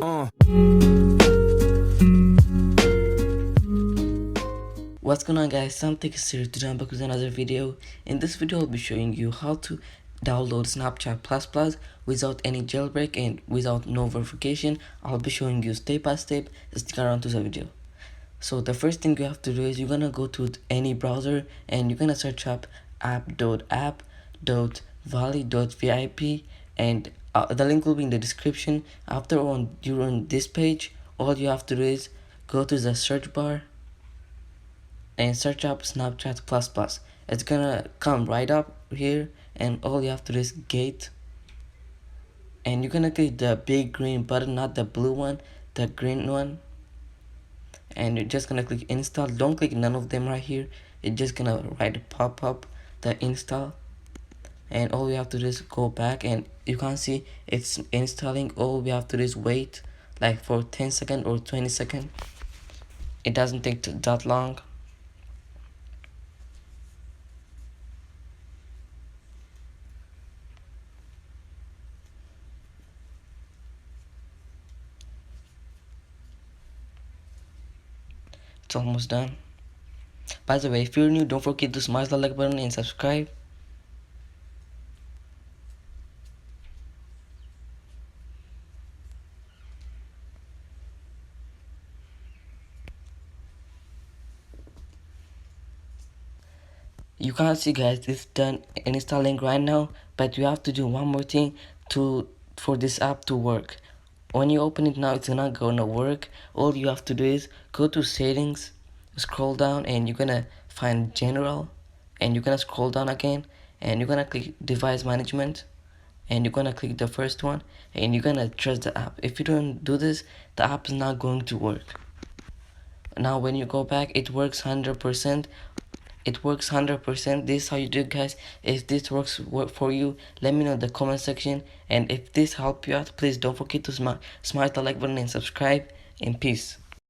What's going on, guys? Something serious today. I'm back with another video. In this video I'll be showing you how to download Snapchat Plus Plus without any jailbreak and without no verification. I'll be showing you step by step. Stick around to the video. So the first thing you have to do is you're gonna go to any browser and you're gonna search up app.valley.vip, and the link will be in the description. After you're on this page, all you have to do is go to the search bar and search up Snapchat Plus Plus. It's gonna come right up here, and all you have to do is get, and you're gonna click the big green button, not the blue one, the green one, and you're just gonna click install. Don't click none of them right here. It's just gonna pop up the install, and all we have to do is go back, and you can see it's installing. All we have to do is wait like for 10 seconds or 20 seconds. It doesn't take that long. It's almost done. By the way, if you're new, don't forget to smash the like button and subscribe. You can see, guys, it's done installing right now, but you have to do one more thing for this app to work. When you open it now, it's not gonna work. All you have to do is go to settings, scroll down, and you're gonna find general, and you're gonna scroll down again, and you're gonna click device management, and you're gonna click the first one, and you're gonna trust the app. If you don't do this, the app is not going to work. Now when you go back, it works 100%. It works 100%. This is how you do it, guys. If this works for you, let me know in the comment section. And if this helped you out, please don't forget to smash the like button and subscribe. And peace.